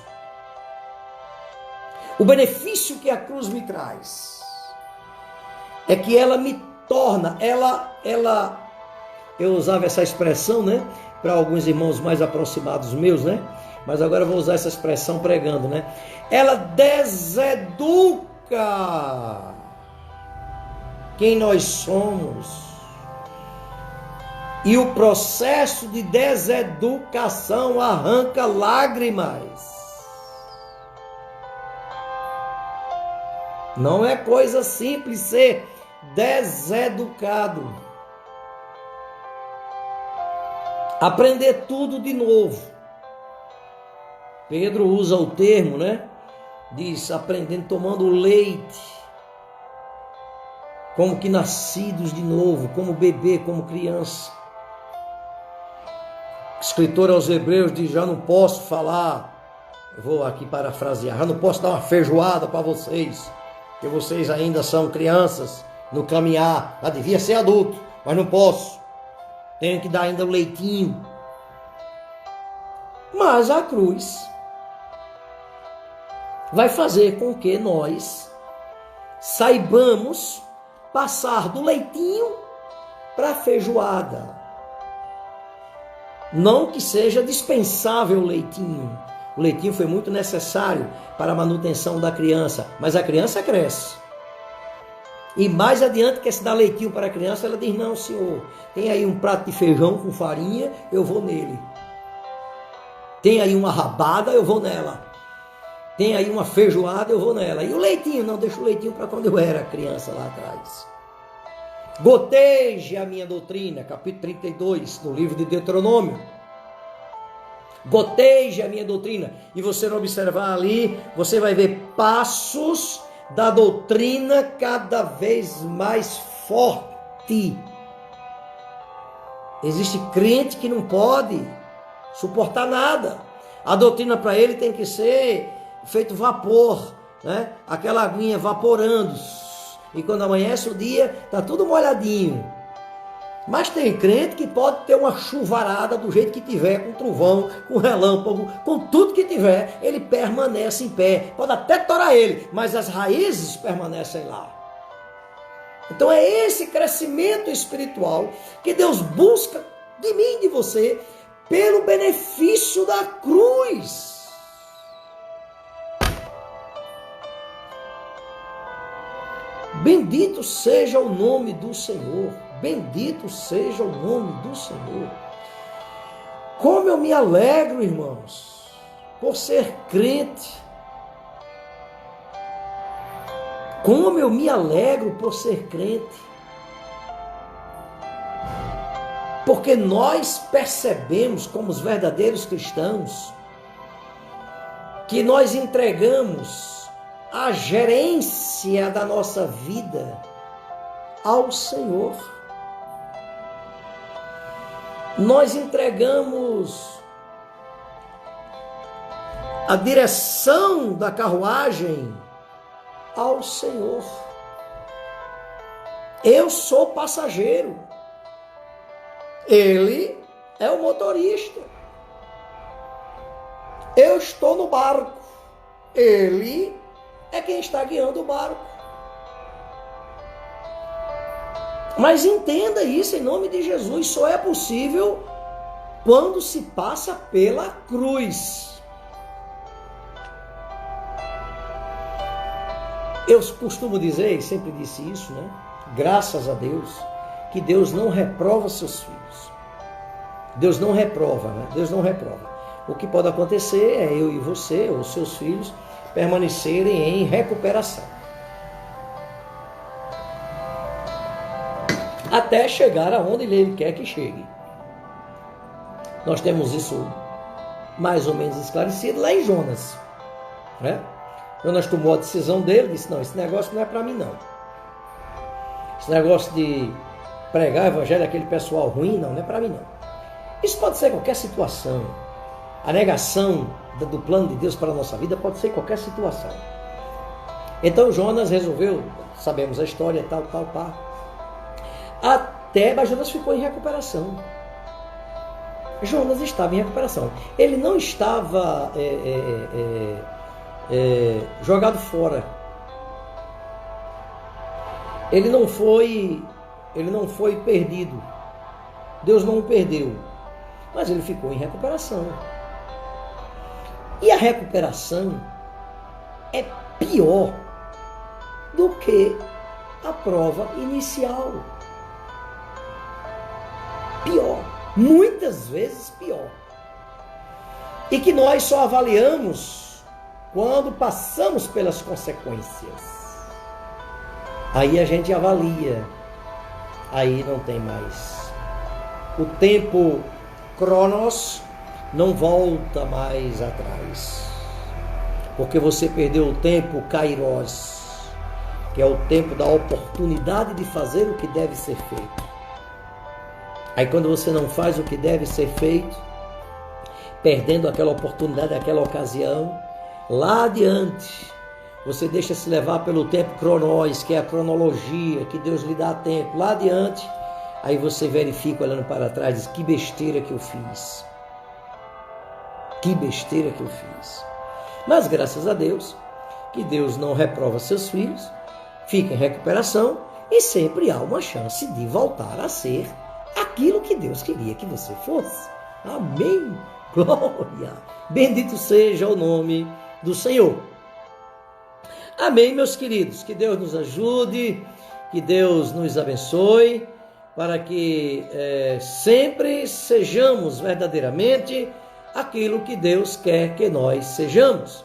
O benefício que a cruz me traz é que ela me torna, eu usava essa expressão, né, para alguns irmãos mais aproximados meus, né, mas agora eu vou usar essa expressão pregando, né, ela deseduca quem nós somos. E o processo de deseducação arranca lágrimas. Não é coisa simples ser deseducado. Aprender tudo de novo. Pedro usa o termo, né? Diz, aprendendo, tomando leite. como que nascidos de novo, como bebê, como criança. O escritor aos Hebreus diz: já não posso falar, eu vou aqui parafrasear, já não posso dar uma feijoada para vocês, porque vocês ainda são crianças no caminhar, já devia ser adulto, mas não posso, tenho que dar ainda o leitinho. Mas a cruz vai fazer com que nós saibamos passar do leitinho para a feijoada. Não que seja dispensável o leitinho. O leitinho foi muito necessário para a manutenção da criança, mas a criança cresce. E mais adiante que se dá leitinho para a criança, ela diz: não, senhor, tem aí um prato de feijão com farinha, eu vou nele. Tem aí uma rabada, eu vou nela. Tem aí uma feijoada, eu vou nela. E o leitinho? Não, deixa o leitinho para quando eu era criança lá atrás. Goteje a minha doutrina, capítulo 32, no livro de Deuteronômio. Goteje a minha doutrina. E você não observar ali, você vai ver passos da doutrina cada vez mais forte. Existe crente que não pode suportar nada. A doutrina para ele tem que ser feito vapor, né? Aquela aguinha evaporando. E quando amanhece o dia, está tudo molhadinho. Mas tem crente que pode ter uma chuvarada do jeito que tiver, com trovão, com relâmpago, com tudo que tiver, ele permanece em pé. Pode até torar ele, mas as raízes permanecem lá. Então é esse crescimento espiritual que Deus busca de mim e de você, pelo benefício da cruz. Bendito seja o nome do Senhor. Bendito seja o nome do Senhor. Como eu me alegro, irmãos, por ser crente. Como eu me alegro por ser crente. Porque nós percebemos, como os verdadeiros cristãos, que nós entregamos a gerência da nossa vida ao Senhor. Nós entregamos a direção da carruagem ao Senhor. Eu sou passageiro. Ele é o motorista. Eu estou no barco. Ele é quem está guiando o barco. Mas entenda isso em nome de Jesus. Só é possível quando se passa pela cruz. Eu costumo dizer, e sempre disse isso, né? Graças a Deus, que Deus não reprova seus filhos. Deus não reprova, né? Deus não reprova. O que pode acontecer é eu e você, ou seus filhos, permanecerem em recuperação. Até chegar aonde Ele quer que chegue. Nós temos isso mais ou menos esclarecido lá em Jonas, né? Jonas tomou a decisão dele, disse: não, esse negócio não é para mim não. Esse negócio de pregar o evangelho àquele pessoal ruim, não é para mim não. Isso pode ser qualquer situação. A negação do plano de Deus para a nossa vida pode ser qualquer situação. Então Jonas resolveu, sabemos a história, tal, pá. Mas Jonas ficou em recuperação. Jonas estava em recuperação. Ele não estava jogado fora. Ele não foi perdido. Deus não o perdeu. Mas ele ficou em recuperação. E a recuperação é pior do que a prova inicial. Pior. Muitas vezes pior. E que nós só avaliamos quando passamos pelas consequências. Aí a gente avalia. Aí não tem mais. O tempo Cronos não volta mais atrás. Porque você perdeu o tempo Kairos, que é o tempo da oportunidade de fazer o que deve ser feito. Aí quando você não faz o que deve ser feito, perdendo aquela oportunidade, aquela ocasião, lá adiante, você deixa se levar pelo tempo cronós, que é a cronologia, que Deus lhe dá tempo. Lá adiante, aí você verifica olhando para trás e diz, que besteira que eu fiz. Que besteira que eu fiz. Mas graças a Deus, que Deus não reprova seus filhos, fica em recuperação e sempre há uma chance de voltar a ser aquilo que Deus queria que você fosse. Amém. Glória. Bendito seja o nome do Senhor. Amém, meus queridos. Que Deus nos ajude, que Deus nos abençoe, para que sempre sejamos verdadeiramente aquilo que Deus quer que nós sejamos.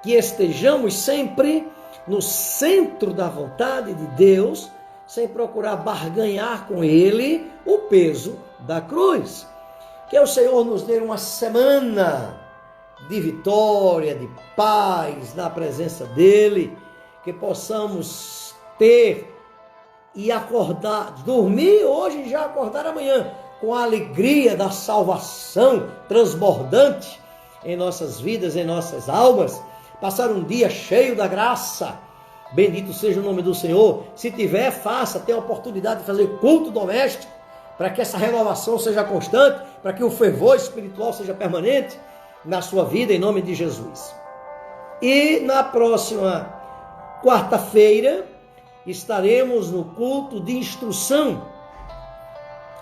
Que estejamos sempre no centro da vontade de Deus, sem procurar barganhar com Ele o peso da cruz. Que o Senhor nos dê uma semana de vitória, de paz na presença dEle, que possamos ter e acordar, dormir hoje e já acordar amanhã, com a alegria da salvação transbordante em nossas vidas, em nossas almas, passar um dia cheio da graça. Bendito seja o nome do Senhor. Se tiver, faça, tenha a oportunidade de fazer culto doméstico, para que essa renovação seja constante, para que o fervor espiritual seja permanente na sua vida, em nome de Jesus. E na próxima quarta-feira estaremos no culto de instrução,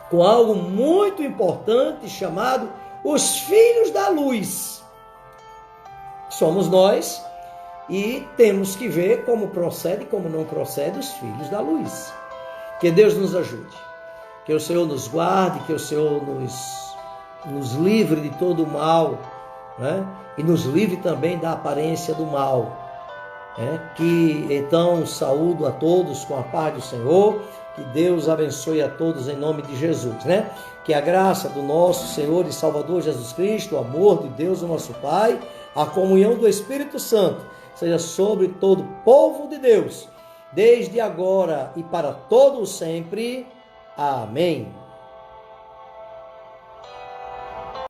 com algo muito importante chamado os Filhos da Luz. Somos nós e temos que ver como procede e como não procede os Filhos da Luz. Que Deus nos ajude, que o Senhor nos guarde, que o Senhor nos livre de todo o mal, né? E nos livre também da aparência do mal. Que então saúdo a todos com a paz do Senhor, que Deus abençoe a todos em nome de Jesus, né? Que a graça do nosso Senhor e Salvador Jesus Cristo, o amor de Deus, o nosso Pai, a comunhão do Espírito Santo, seja sobre todo o povo de Deus, desde agora e para todo sempre. Amém.